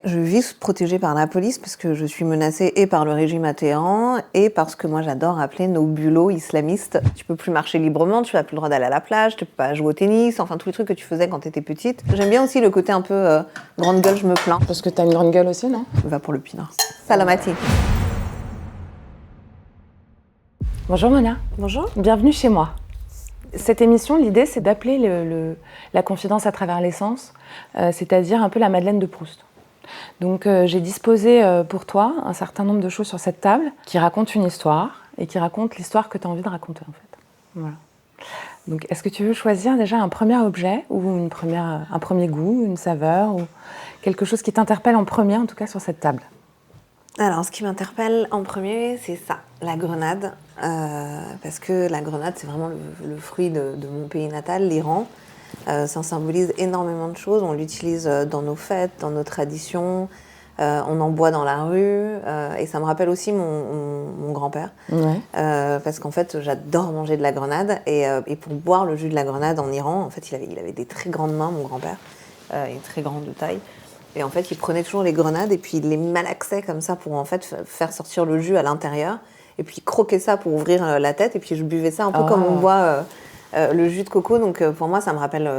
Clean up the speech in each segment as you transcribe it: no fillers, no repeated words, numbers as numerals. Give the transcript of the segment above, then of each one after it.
Je vis protégée par la police parce que je suis menacée et par le régime à Téhéran et parce que moi j'adore appeler nos bulots islamistes. Tu peux plus marcher librement, tu n'as plus le droit d'aller à la plage, tu peux pas jouer au tennis, enfin tous les trucs que tu faisais quand tu étais petite. J'aime bien aussi le côté un peu grande gueule, je me plains. Parce que t'as une grande gueule aussi, non? Va pour le pinard. Salamati. Bonjour Mona. Bonjour. Bienvenue chez moi. Cette émission, l'idée c'est d'appeler la confidence à travers les sens, c'est-à-dire un peu la Madeleine de Proust. Donc j'ai disposé pour toi un certain nombre de choses sur cette table qui racontent une histoire et qui racontent l'histoire que tu as envie de raconter en fait. Voilà. Donc est-ce que tu veux choisir déjà un premier objet ou un premier goût, une saveur ou quelque chose qui t'interpelle en premier en tout cas sur cette table? Alors, ce qui m'interpelle en premier, c'est ça, la grenade. Parce que la grenade, c'est vraiment le fruit de mon pays natal, l'Iran. Ça symbolise énormément de choses. On l'utilise dans nos fêtes, dans nos traditions. On en boit dans la rue. Et ça me rappelle aussi mon grand-père. Ouais. Parce qu'en fait, j'adore manger de la grenade. Et pour boire le jus de la grenade en Iran, en fait, il avait des très grandes mains, mon grand-père. Une très grande taille. Et en fait, il prenait toujours les grenades et puis il les malaxait comme ça pour en fait faire sortir le jus à l'intérieur. Et puis il croquait ça pour ouvrir la tête. Et puis je buvais ça un peu comme on boit le jus de coco. Donc pour moi, ça me rappelle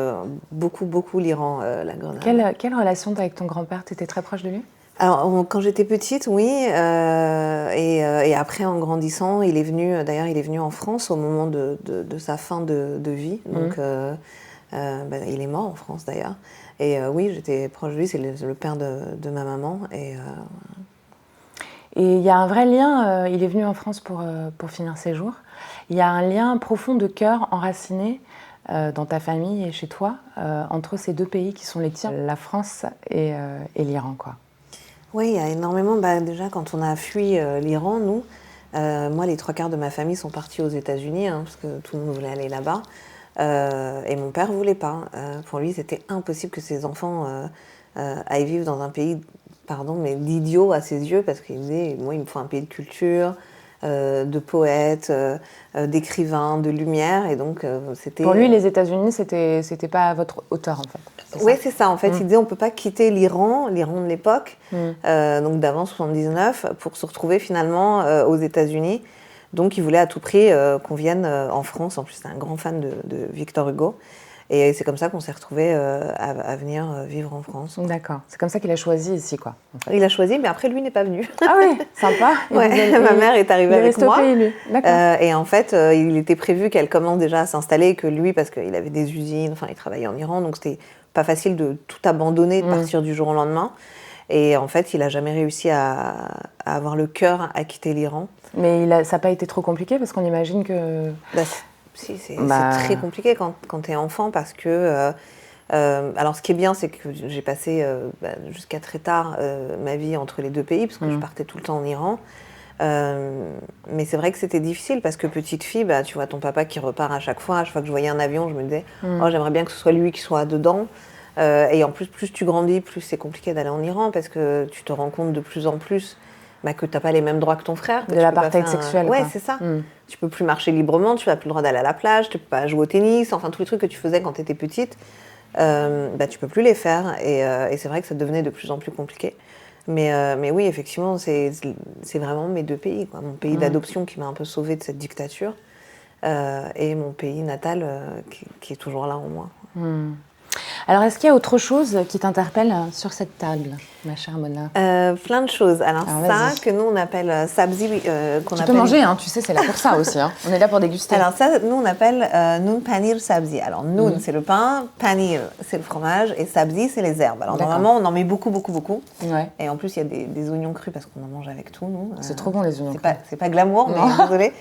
beaucoup l'Iran, la grenade. Quelle relation t'as avec ton grand-père? T'étais très proche de lui? Alors, quand j'étais petite, oui. Et après, en grandissant, il est venu en France au moment de sa fin de vie. Donc il est mort en France d'ailleurs. Et oui, j'étais proche de lui, c'est le père de ma maman. Et il y a un vrai lien, il est venu en France pour finir ses jours. Il y a un lien profond de cœur enraciné dans ta famille et chez toi entre ces deux pays qui sont les tiens, la France et l'Iran, quoi. Oui, il y a énormément. Déjà, quand on a fui l'Iran, nous, moi, les 3/4 de ma famille sont partis aux États-Unis, parce que tout le monde voulait aller là-bas. Et mon père voulait pas. Pour lui, c'était impossible que ses enfants aillent vivre dans un pays, pardon, mais d'idiots à ses yeux, parce qu'il disait, moi, il me faut un pays de culture, de poètes, d'écrivains, de lumière, et donc c'était... Pour lui, les États-Unis, c'était pas à votre hauteur, en fait. Oui, c'est ça. En fait, il disait, on peut pas quitter l'Iran de l'époque, donc d'avant 79, pour se retrouver finalement aux États-Unis. Donc, il voulait à tout prix qu'on vienne en France. En plus, c'est un grand fan de Victor Hugo. Et c'est comme ça qu'on s'est retrouvés à venir vivre en France. D'accord. C'est comme ça qu'il a choisi ici, quoi. En fait. Il a choisi, mais après, lui n'est pas venu. Ah oui, sympa. Ouais, ma mère est arrivée avec moi. Il est resté au pays, lui. D'accord. Et en fait, il était prévu qu'elle commence déjà à s'installer, que lui, parce qu'il avait des usines, enfin, il travaillait en Iran, donc c'était pas facile de tout abandonner, de partir du jour au lendemain. Et en fait, il n'a jamais réussi à avoir le cœur à quitter l'Iran. Mais ça n'a pas été trop compliqué parce qu'on imagine que... Si, c'est très compliqué quand tu es enfant parce que... alors, ce qui est bien, c'est que j'ai passé jusqu'à très tard ma vie entre les deux pays, parce que je partais tout le temps en Iran. Mais c'est vrai que c'était difficile parce que petite fille, tu vois ton papa qui repart à chaque fois que je voyais un avion, je me disais oh, j'aimerais bien que ce soit lui qui soit dedans. Et en plus tu grandis, plus c'est compliqué d'aller en Iran parce que tu te rends compte de plus en plus que tu n'as pas les mêmes droits que ton frère. De l'apartheid sexuel. Ouais, c'est ça. Tu peux plus marcher librement, tu n'as plus le droit d'aller à la plage, tu peux pas jouer au tennis, enfin tous les trucs que tu faisais quand tu étais petite, tu peux plus les faire. Et c'est vrai que ça devenait de plus en plus compliqué. Mais oui, effectivement, c'est vraiment mes deux pays, quoi. Mon pays d'adoption qui m'a un peu sauvée de cette dictature et mon pays natal qui est toujours là en moi. Alors, est-ce qu'il y a autre chose qui t'interpelle sur cette table, ma chère Mona? Plein de choses. Alors ça, que nous on appelle sabzi. Tu peux manger, tu sais, c'est là pour ça aussi. On est là pour déguster. Alors ça, nous on appelle noun panir sabzi. Alors noun, c'est le pain, panir, c'est le fromage, et sabzi, c'est les herbes. Alors normalement, on en met beaucoup. Ouais. Et en plus, il y a des oignons crus parce qu'on en mange avec tout, nous. C'est trop bon, les oignons crus. C'est pas glamour, mais désolé.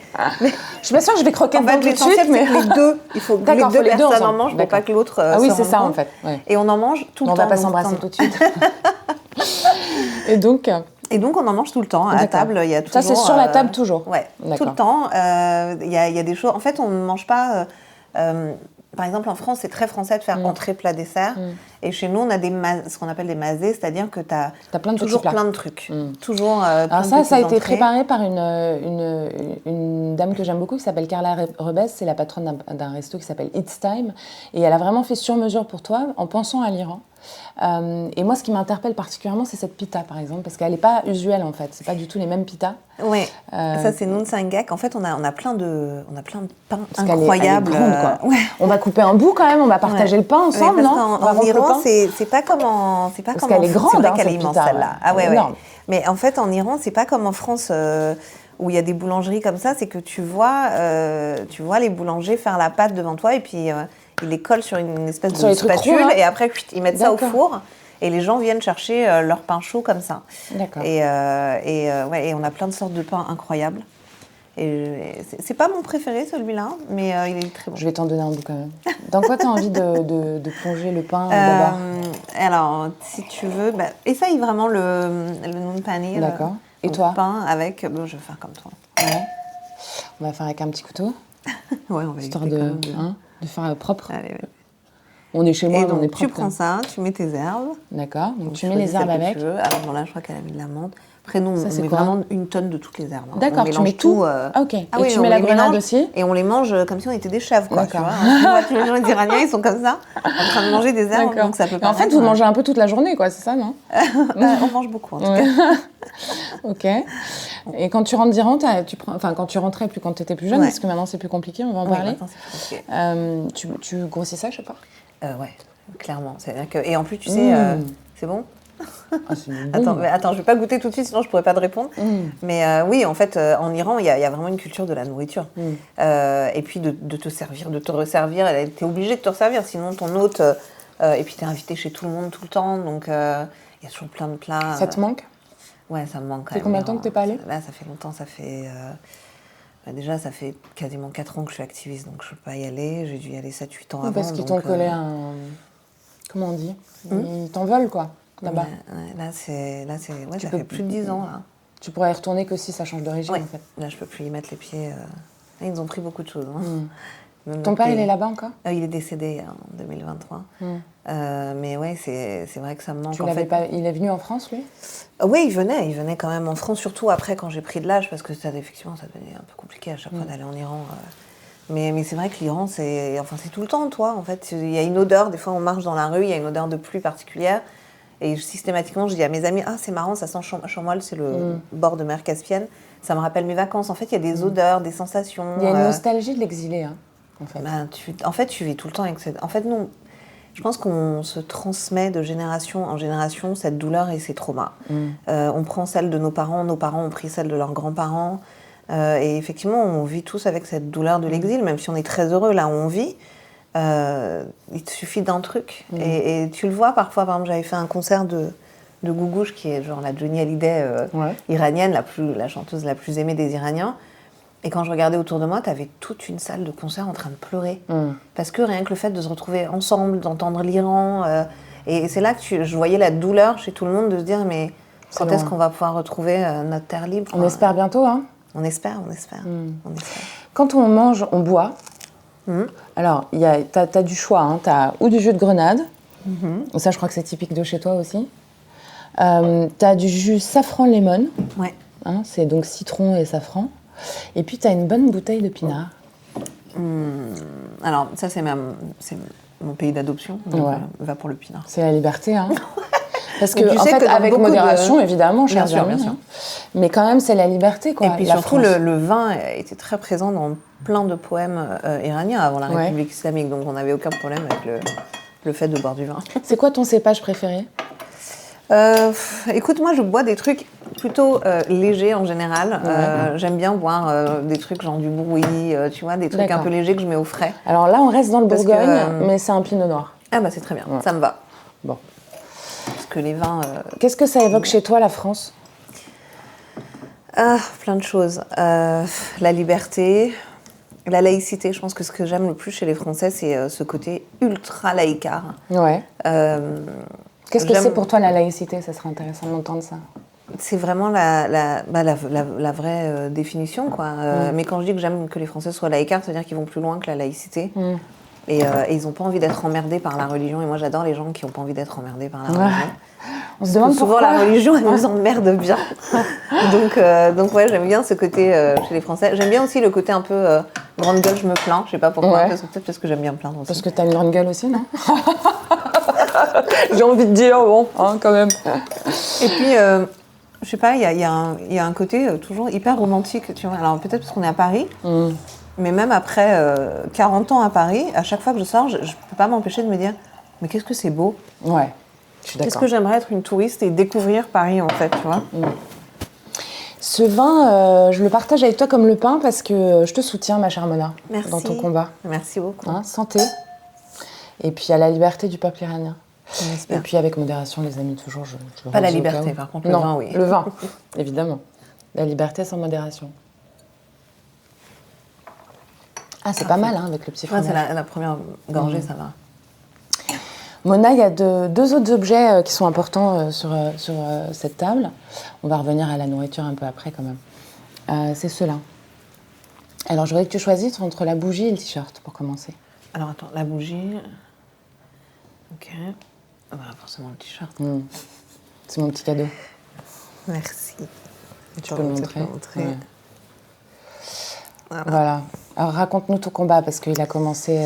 Mais... Je suis pas sûre que je vais croquer dedans tout de suite, mais les deux, il faut que les deux personnes en mangent pour pas que l'autre Ah oui, c'est ça en fait. Ouais. Et on en mange tout le temps. On va pas s'embrasser tout de suite. Et donc on en mange tout le temps. À table, il y a toujours... Ça, c'est sur la table toujours? Ouais, tout le temps. Il y a des choses... En fait, on ne mange pas... par exemple, en France, c'est très français de faire entrée, plat, dessert. Et chez nous, on a ce qu'on appelle des mazés, c'est-dire que tu as toujours plein de trucs. Toujours Alors ça a été préparé par une dame que j'aime beaucoup qui s'appelle Carla Rebès. C'est la patronne d'un resto qui s'appelle It's Time. Et elle a vraiment fait sur mesure pour toi en pensant à l'Iran. Et moi, ce qui m'interpelle particulièrement, c'est cette pita, par exemple, parce qu'elle n'est pas usuelle, en fait. C'est pas du tout les mêmes pitas. Oui, ça c'est Nunsangak. En fait, on a plein de pains parce incroyables. Elle est grande, quoi. On va couper un bout quand même, on va partager le pain ensemble, non? En Iran, c'est pas comme en... Parce qu'elle est grande, c'est vrai hein, qu'elle est cette immense, pita, celle-là. Ah ouais. Mais en fait, en Iran, c'est pas comme en France... où il y a des boulangeries comme ça, c'est que tu vois les boulangers faire la pâte devant toi et puis ils les collent sur une espèce de spatule et après ils mettent ça au four et les gens viennent chercher leur pain chaud comme ça. D'accord. Et on a plein de sortes de pains incroyables. Et c'est pas mon préféré celui-là, mais il est très bon. Je vais t'en donner un bout quand même. Dans quoi tu as envie de plonger le pain d'abord? Alors, si tu veux, essaye vraiment le noun paneer. D'accord. Et toi? Pain avec... je vais faire comme toi. Ouais. On va faire avec un petit couteau. Ouais, on va histoire de faire propre. Allez, ouais. On est chez moi, donc, on est propre. Tu prends ça, tu mets tes herbes. D'accord. Donc tu mets les herbes avec. Alors bon, là, je crois qu'elle a mis de l'amande. Après, nous, on met vraiment une tonne de toutes les herbes. D'accord, tu mets tout. Ok. Et tu mets la grenade aussi. Et on les mange comme si on était des chefs, quoi. D'accord. Tu vois, tous les gens iraniens, ils sont comme ça, en train de manger des herbes. Donc ça peut en fait, vous mangez un peu toute la journée, quoi, c'est ça, non? On mange beaucoup, en tout cas. Ok. Et quand tu rentres d'Iran, quand tu rentrais, plus quand tu étais plus jeune, parce que maintenant c'est plus compliqué, on va en parler. Tu grossissais à chaque fois? Ouais, clairement. C'est-à-dire que... Et en plus, tu sais, c'est bon? C'est bon. Attends, je vais pas goûter tout de suite, sinon je pourrais pas te répondre. Mais oui, en fait, en Iran, il y a vraiment une culture de la nourriture. Et puis de te servir, de te resservir. T'es obligé de te resservir, sinon ton hôte... et puis t'es invité chez tout le monde tout le temps, donc il y a toujours plein de plats. Ça te manque? Ouais, ça me manque quand même. Ça fait combien de temps que t'es pas allée? Là, ça fait longtemps, ça fait... déjà, ça fait quasiment 4 ans que je suis activiste, donc je peux pas y aller. J'ai dû y aller 7-8 ans avant. Parce qu'ils t'ont collé un... Comment on dit? Ils t'en veulent, quoi, là-bas. Là, ça fait plus de 10 ans, là. Tu pourrais y retourner que si ça change de régime, en fait. Là, je peux plus y mettre les pieds. Là, ils nous ont pris beaucoup de choses. Ton père, il est là-bas encore? Il est décédé en 2023. Mais ouais, c'est vrai que ça me manque. Il est venu en France, lui? Oui, il venait quand même en France, surtout après quand j'ai pris de l'âge, parce que effectivement, ça devenait un peu compliqué à chaque fois d'aller en Iran. Mais c'est vrai que l'Iran, c'est tout le temps, toi, en fait. Il y a une odeur, des fois on marche dans la rue, il y a une odeur de pluie particulière. Et systématiquement, je dis à mes amis, c'est marrant, ça sent Chamoual, c'est le bord de mer Caspienne. Ça me rappelle mes vacances. En fait, il y a des odeurs, des sensations. Il y a une nostalgie de l'exilé, hein, en fait. Tu vis tout le temps avec cette... En fait, nous, je pense qu'on se transmet de génération en génération cette douleur et ces traumas. On prend celle de nos parents ont pris celle de leurs grands-parents. Et effectivement, on vit tous avec cette douleur de l'exil, même si on est très heureux là où on vit. Il te suffit d'un truc. Et tu le vois parfois. Par exemple, j'avais fait un concert de Gougouche, qui est genre la Johnny Hallyday iranienne, la chanteuse la plus aimée des Iraniens. Et quand je regardais autour de moi, tu avais toute une salle de concert en train de pleurer. Parce que rien que le fait de se retrouver ensemble, d'entendre l'Iran... et c'est là que je voyais la douleur chez tout le monde de se dire, mais quand est-ce qu'on va pouvoir retrouver notre terre libre? On espère bientôt, hein? On espère. Quand on mange, on boit. Alors, t'as du choix. Hein. T'as ou du jus de grenade. Ça, je crois que c'est typique de chez toi aussi. T'as du jus safran-lemon. Ouais. Hein, c'est donc citron et safran. Et puis, t'as une bonne bouteille de pinard. Alors, ça, c'est mon pays d'adoption. Donc, va pour le pinard. C'est la liberté, hein. Parce que, en fait, avec modération, évidemment, chers amis, bien sûr. Mais quand même, c'est la liberté, quoi. Et puis surtout, le vin était très présent dans plein de poèmes iraniens avant la République islamique. Donc, on n'avait aucun problème avec le fait de boire du vin. C'est quoi ton cépage préféré? Écoute, moi, je bois des trucs plutôt légers en général. J'aime bien boire des trucs genre du brouillis, tu vois, des trucs un peu légers que je mets au frais. Alors là, on reste dans le Bourgogne, mais c'est un pinot noir. Ah bah c'est très bien, ça me va. Bon. Parce que les vins... Qu'est-ce que ça évoque chez toi, la France? Plein de choses. La liberté, la laïcité. Je pense que ce que j'aime le plus chez les Français, c'est ce côté ultra laïcard. Ouais. Qu'est-ce que c'est pour toi la laïcité? Ça serait intéressant d'entendre ça. C'est vraiment la vraie définition, quoi. Mais quand je dis que j'aime que les Français soient laïcards, ça veut dire qu'ils vont plus loin que la laïcité. Et ils n'ont pas envie d'être emmerdés par la religion. Et moi, j'adore les gens qui n'ont pas envie d'être emmerdés par la religion. On se demande souvent la religion, elle nous emmerde bien. donc ouais, j'aime bien ce côté chez les Français. J'aime bien aussi le côté un peu grande gueule, je me plains. Je sais pas pourquoi, peut-être parce que j'aime bien me plaindre aussi. Parce que t'as une grande gueule aussi, non? J'ai envie de dire, bon, hein, quand même. Et puis, je sais pas, il y a un côté toujours hyper romantique, tu vois. Alors peut-être parce qu'on est à Paris, mais même après 40 ans à Paris, à chaque fois que je sors, je peux pas m'empêcher de me dire, mais qu'est-ce que c'est beau. Ouais, je suis d'accord. Qu'est-ce que j'aimerais être une touriste et découvrir Paris, en fait, tu vois. Ce vin, je le partage avec toi comme le pain parce que je te soutiens, ma chère Mona, Merci. dans ton combat. Merci beaucoup. Hein, santé. Et puis à la liberté du peuple iranien. J'espère. Et puis avec modération, les amis, toujours. Je Pas la range au liberté, cas où. par contre, le Non, vin, oui. le vin, évidemment. La liberté sans modération. Ah, c'est pas mal, hein, avec le petit fromage. C'est la première gorgée, ça va. Mona, il y a deux autres objets qui sont importants sur cette table. On va revenir à la nourriture un peu après, quand même. C'est ceux-là. Alors, j'aurais que tu choisisses entre la bougie et le t-shirt, pour commencer. Alors, attends, la bougie... Ok. Voilà, forcément le t-shirt. C'est mon petit cadeau. Merci. Tu peux le montrer. Ouais. Voilà. Alors, raconte-nous ton combat, parce qu'il a commencé...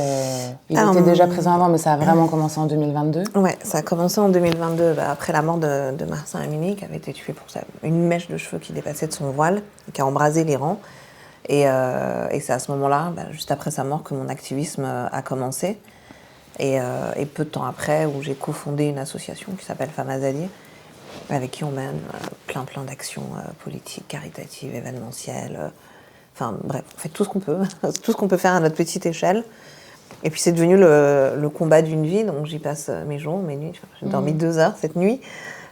il était déjà présent avant, mais ça a vraiment commencé en 2022. Ouais, ça a commencé en 2022, après la mort de Mahsa Amini, qui avait été tué pour une mèche de cheveux qui dépassait de son voile, et qui a embrasé l'Iran. Et c'est à ce moment-là, juste après sa mort, que mon activisme a commencé. Et peu de temps après, où j'ai cofondé une association qui s'appelle Femmes Azadi, avec qui on mène plein d'actions politiques, caritatives, événementielles. Enfin bref, on fait tout ce qu'on peut, tout ce qu'on peut faire à notre petite échelle. Et puis c'est devenu le combat d'une vie, donc j'y passe mes jours, mes nuits. J'ai dormi 2 heures cette nuit.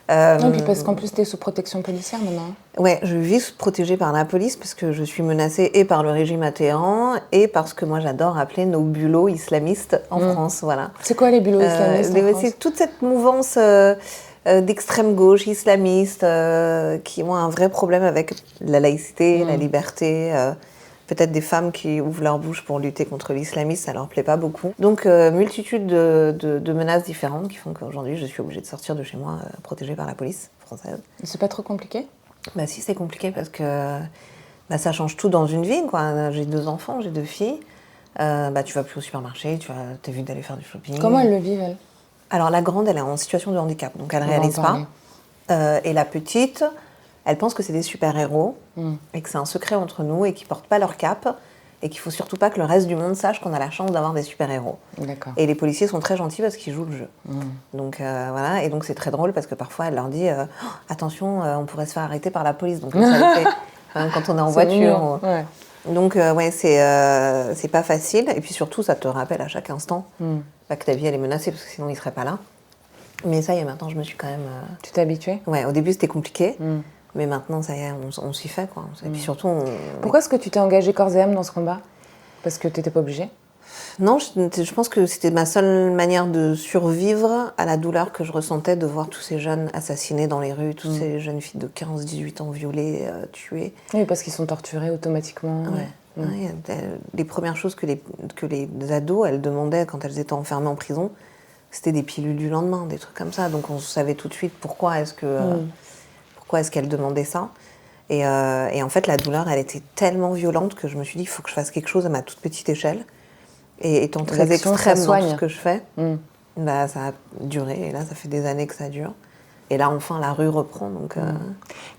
Et puis parce qu'en plus, tu es sous protection policière maintenant. Ouais, je vis protégée par la police parce que je suis menacée et par le régime à Téhéran et parce que moi j'adore appeler nos bulots islamistes en France, voilà. C'est quoi les bulots islamistes en France ? C'est toute cette mouvance d'extrême gauche islamiste qui ont un vrai problème avec la laïcité, la liberté. Peut-être des femmes qui ouvrent leur bouche pour lutter contre l'islamisme, ça leur plaît pas beaucoup. Donc, multitude de menaces différentes qui font qu'aujourd'hui, je suis obligée de sortir de chez moi protégée par la police française. C'est pas trop compliqué ? Bah si, c'est compliqué parce que ça change tout dans une vie, quoi. J'ai 2 enfants, j'ai 2 filles. Tu vas plus au supermarché, t'es vu d'aller faire du shopping. Comment elles le vivent, elles ? Alors, la grande, elle est en situation de handicap, donc elle ne réalise pas. Et la petite... Elle pense que c'est des super-héros et que c'est un secret entre nous et qu'ils ne portent pas leur cape et qu'il ne faut surtout pas que le reste du monde sache qu'on a la chance d'avoir des super-héros. D'accord. Et les policiers sont très gentils parce qu'ils jouent le jeu. Donc voilà, et donc c'est très drôle parce que parfois elle leur dit attention, on pourrait se faire arrêter par la police. Donc ça le fait quand on est en voiture. Ouais. Donc c'est pas facile. Et puis surtout, ça te rappelle à chaque instant que ta vie elle est menacée parce que sinon ils ne seraient pas là. Mais ça y est, maintenant je me suis quand même... Tu t'es habituée ? Ouais, au début c'était compliqué. Mais maintenant, ça y est, on s'y fait, quoi. Et puis surtout... Pourquoi est-ce que tu t'es engagée corps et âme dans ce combat ? Parce que tu n'étais pas obligée ? Non, je pense que c'était ma seule manière de survivre à la douleur que je ressentais de voir tous ces jeunes assassinés dans les rues, toutes ces jeunes filles de 15-18 ans violées, tuées. Oui, parce qu'ils sont torturés automatiquement. Ouais. Les premières choses que les ados, elles demandaient quand elles étaient enfermées en prison, c'était des pilules du lendemain, des trucs comme ça. Donc on savait tout de suite pourquoi est-ce qu'elle demandait ça. Et en fait, la douleur, elle était tellement violente que je me suis dit, il faut que je fasse quelque chose à ma toute petite échelle. Et étant très extrême dans tout ce que je fais, ça a duré. Et là, ça fait des années que ça dure. Et là, enfin, la rue reprend. Donc,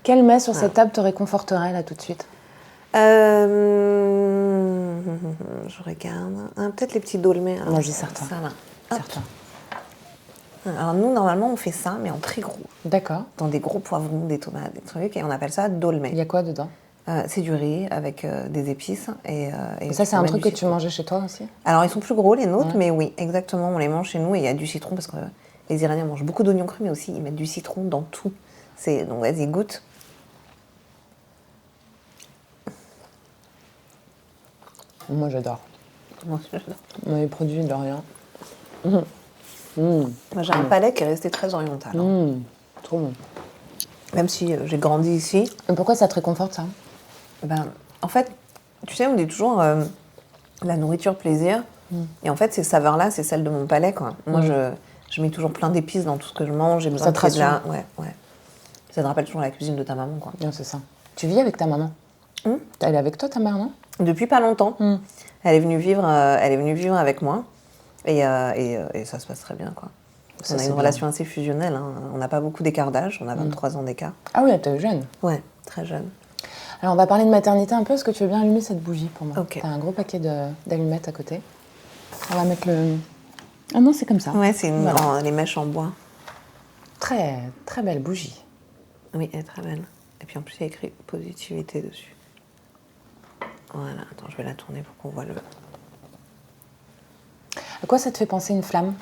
Quel mets sur cette table te réconforterait, là, tout de suite ? Je regarde. Peut-être les petits dolmens. Moi, je dis certains. Ça, là. Certains. Alors nous, normalement, on fait ça, mais en très gros. D'accord. Dans des gros poivrons, des tomates, des trucs, et on appelle ça dolmen. Il y a quoi dedans ? C'est du riz avec des épices. Et ça, c'est un truc que tu mangeais chez toi aussi ? Alors, ils sont plus gros, les nôtres, mais oui, exactement, on les mange chez nous, et il y a du citron, parce que les Iraniens mangent beaucoup d'oignons crus, mais aussi, ils mettent du citron dans tout. Donc, vas-y, goûte. Moi, j'adore. Moi, j'adore. Les produits de rien. Moi, j'ai un palais qui est resté très oriental. Trop bon. Même si j'ai grandi ici. Et pourquoi ça te réconforte, ça ? En fait, tu sais, on dit toujours la nourriture plaisir. Et en fait, ces saveurs-là, c'est celles de mon palais, quoi. Moi, je mets toujours plein d'épices dans tout ce que je mange. J'ai besoin de là. Ouais. Ça te rappelle toujours la cuisine de ta maman, quoi. Non, c'est ça. Tu vis avec ta maman ? Elle est avec toi, ta mère, non ? Depuis pas longtemps. Elle est venue vivre avec moi. Et ça se passe très bien, quoi. On a une relation assez fusionnelle. Hein. On n'a pas beaucoup d'écart d'âge, on a 23 ans d'écart. Ah oui, t'es jeune. Ouais, très jeune. Alors on va parler de maternité un peu. Est-ce que tu veux bien allumer cette bougie pour moi? Ok. T'as un gros paquet d'allumettes à côté. On va mettre le... Ah non, c'est comme ça. Ouais, c'est les mèches en bois. Très, très belle bougie. Oui, elle est très belle. Et puis en plus, il y a écrit positivité dessus. Voilà, attends, je vais la tourner pour qu'on voit le... À quoi ça te fait penser une flamme?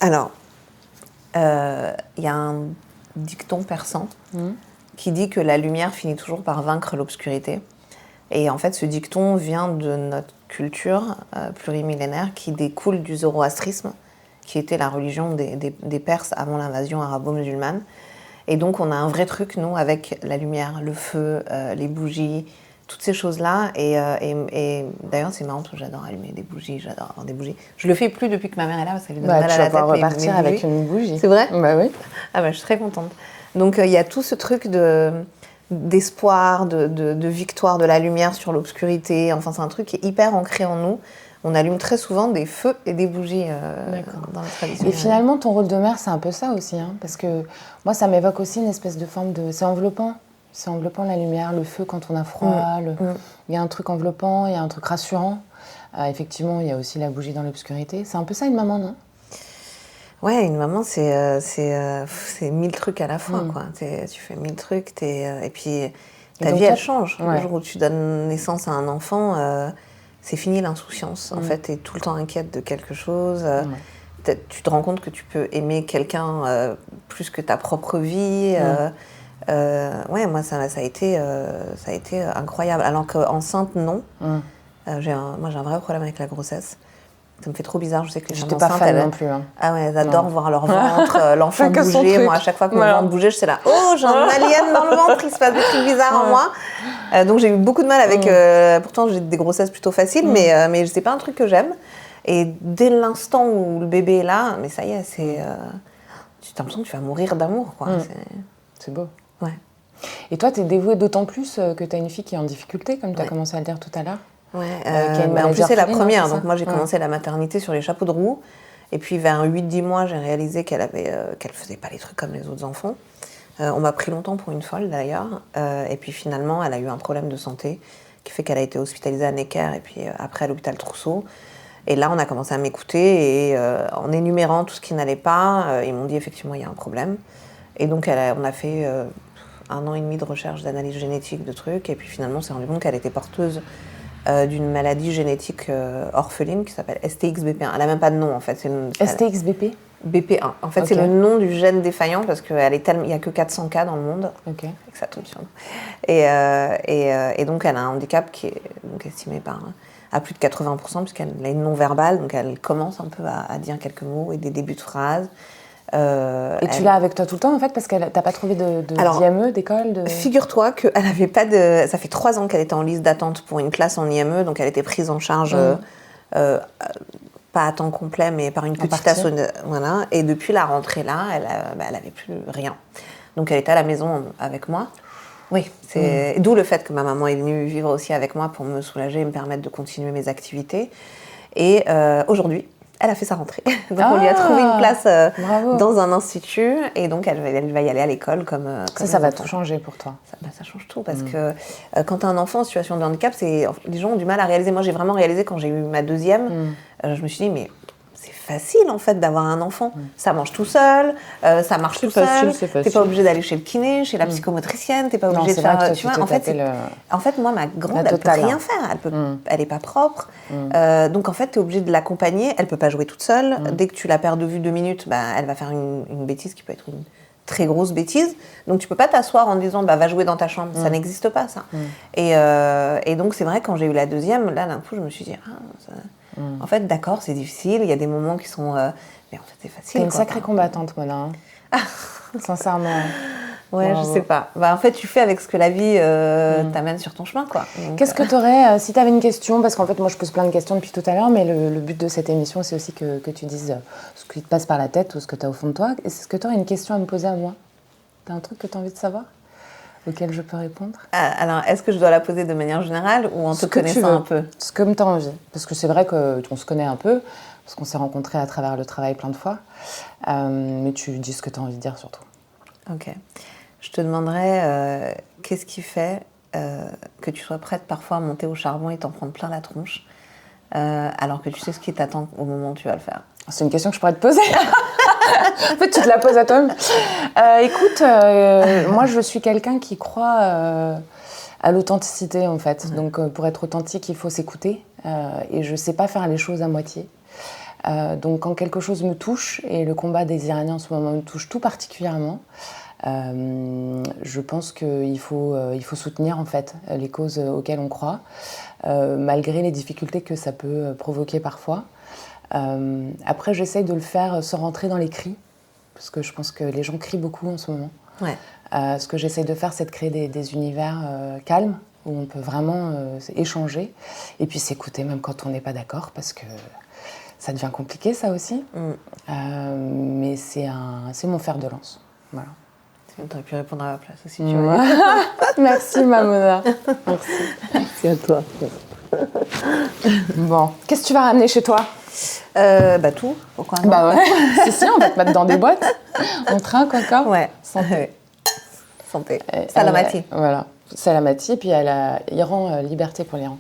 Alors, il y a un dicton persan qui dit que la lumière finit toujours par vaincre l'obscurité. Et en fait, ce dicton vient de notre culture plurimillénaire qui découle du zoroastrisme, qui était la religion des Perses avant l'invasion arabo-musulmane. Et donc, on a un vrai truc, nous, avec la lumière, le feu, les bougies, toutes ces choses-là. Et d'ailleurs, c'est marrant parce que j'adore allumer des bougies, j'adore avoir des bougies. Je le fais plus depuis que ma mère est là parce qu'elle lui donne mal à la tête. Tu vas pouvoir repartir avec une bougie. C'est vrai? Bah oui. Ah bah, je suis très contente. Donc, il y a tout ce truc d'espoir, de victoire de la lumière sur l'obscurité. Enfin, c'est un truc qui est hyper ancré en nous. On allume très souvent des feux et des bougies dans la tradition. Et finalement, ton rôle de mère, c'est un peu ça aussi. Hein, parce que moi, ça m'évoque aussi une espèce de forme de... C'est enveloppant. C'est enveloppant la lumière, le feu quand on a froid. Il y a un truc enveloppant, il y a un truc rassurant. Effectivement, il y a aussi la bougie dans l'obscurité. C'est un peu ça une maman, non? Ouais, une maman, c'est 1000 trucs à la fois, quoi. Tu fais 1000 trucs, et puis ta vie, elle change. Ouais. Le jour où tu donnes naissance à un enfant, c'est fini l'insouciance. En fait, t'es tout le temps inquiète de quelque chose. Tu te rends compte que tu peux aimer quelqu'un plus que ta propre vie. Ouais, moi, ça a été incroyable. Alors qu'enceinte, non. Moi, j'ai un vrai problème avec la grossesse. Ça me fait trop bizarre, je sais que les femmes enceintes, elles non plus. Hein. Ah ouais, elles adorent voir leur ventre, l'enfant bouger. Moi, à chaque fois que mon ventre bougeait, j'étais là, oh, j'ai un alien dans le ventre, il se passe des trucs bizarres en moi. Donc j'ai eu beaucoup de mal avec. Pourtant, j'ai des grossesses plutôt faciles, mais c'est pas un truc que j'aime. Et dès l'instant où le bébé est là, mais ça y est, tu as l'impression que tu vas mourir d'amour, quoi. C'est beau. Ouais. Et toi, t'es dévouée d'autant plus que t'as une fille qui est en difficulté, comme tu as commencé à le dire tout à l'heure. Ouais, en plus c'est la première, donc moi j'ai commencé la maternité sur les chapeaux de roue, et puis vers 8-10 mois j'ai réalisé qu'elle faisait pas les trucs comme les autres enfants. On m'a pris longtemps pour une folle d'ailleurs, et puis finalement elle a eu un problème de santé qui fait qu'elle a été hospitalisée à Necker et puis après à l'hôpital Trousseau. Et là on a commencé à m'écouter et en énumérant tout ce qui n'allait pas, ils m'ont dit effectivement il y a un problème. Et donc on a fait 1 an et demi de recherche d'analyse génétique de trucs, et puis finalement on s'est rendu compte qu'elle était porteuse d'une maladie génétique orpheline qui s'appelle STXBP1. Elle n'a même pas de nom en fait. STXBP BP1. En fait, c'est le nom du gène défaillant parce qu'il n'y a que 400 cas dans le monde. Okay. Et que ça tombe sur nous. Et donc, elle a un handicap qui est donc estimé à plus de 80%, puisqu'elle a une non-verbale. Donc, elle commence un peu à dire quelques mots et des débuts de phrases. Et tu l'as avec toi tout le temps en fait parce que t'as pas trouvé d'IME, d'école Figure-toi qu'elle avait pas de... Ça fait 3 ans qu'elle était en liste d'attente pour une classe en IME, donc elle était prise en charge, pas à temps complet, mais par une petite asso. Voilà. Et depuis la rentrée là, elle avait plus rien. Donc elle était à la maison avec moi. Oui, c'est d'où le fait que ma maman est venue vivre aussi avec moi pour me soulager et me permettre de continuer mes activités. Et aujourd'hui, elle a fait sa rentrée. Donc on lui a trouvé une place dans un institut et donc elle va y aller à l'école comme ça va tout changer pour toi. Ça change tout parce que quand tu as un enfant en situation de handicap, les gens ont du mal à réaliser. Moi j'ai vraiment réalisé quand j'ai eu ma deuxième, je me suis dit mais c'est facile en fait d'avoir un enfant. Ça mange tout seul, ça marche tout seul. T'es pas obligé d'aller chez le kiné, chez la psychomotricienne, t'es pas obligé de faire. Tu vois, en fait, moi ma grande, elle peut rien faire. Elle est pas propre. Donc en fait, t'es obligé de l'accompagner. Elle peut pas jouer toute seule. Dès que tu la perds de vue 2 minutes, elle va faire une bêtise qui peut être une très grosse bêtise. Donc tu peux pas t'asseoir en disant va jouer dans ta chambre. Ça n'existe pas ça. Et donc c'est vrai quand j'ai eu la deuxième, là d'un coup je me suis dit en fait, d'accord, c'est difficile, il y a des moments qui sont... mais en fait, c'est facile. T'es une sacrée combattante, Mona. Sincèrement. Ouais, je sais pas. En fait, tu fais avec ce que la vie t'amène sur ton chemin, quoi. Qu'est-ce que t'aurais, si t'avais une question, parce qu'en fait, moi, je pose plein de questions depuis tout à l'heure, mais le but de cette émission, c'est aussi que tu dises ce qui te passe par la tête ou ce que t'as au fond de toi. Est-ce que t'aurais une question à me poser à moi? T'as un truc que t'as envie de savoir auquel je peux répondre? Alors, est-ce que je dois la poser de manière générale ou en te connaissant un peu? Ce que tu as envie. Parce que c'est vrai qu'on se connaît un peu. parce qu'on s'est rencontrés à travers le travail plein de fois. Mais tu dis ce que tu as envie de dire surtout. Ok. Je te demanderais qu'est-ce qui fait que tu sois prête parfois à monter au charbon et t'en prendre plein la tronche, alors que tu sais ce qui t'attend au moment où tu vas le faire. C'est une question que je pourrais te poser. En fait, tu te la poses à toi-même. Écoute, moi, je suis quelqu'un qui croit à l'authenticité, en fait. Donc, pour être authentique, il faut s'écouter. Et je ne sais pas faire les choses à moitié. Donc, quand quelque chose me touche, et le combat des Iraniens en ce moment me touche tout particulièrement, je pense qu'il faut soutenir, en fait, les causes auxquelles on croit, malgré les difficultés que ça peut provoquer parfois. Après, j'essaye de le faire sans rentrer dans les cris, parce que je pense que les gens crient beaucoup en ce moment. Ouais. Ce que j'essaye de faire, c'est de créer des univers calmes, où on peut vraiment échanger, et puis s'écouter même quand on n'est pas d'accord, parce que ça devient compliqué, ça aussi. Mais c'est mon fer de lance. Voilà. Tu aurais pu répondre à ma place aussi, tu vois. Merci, Mamona. Merci. Merci à toi. Bon, qu'est-ce que tu vas ramener chez toi? Tout. Pourquoi non? Bah ouais. si, on va te mettre dans des boîtes. En train, quoi. Ouais. Santé. Santé. Salamati. Voilà. Salamati, et puis il y a Iran, liberté pour l'Iran.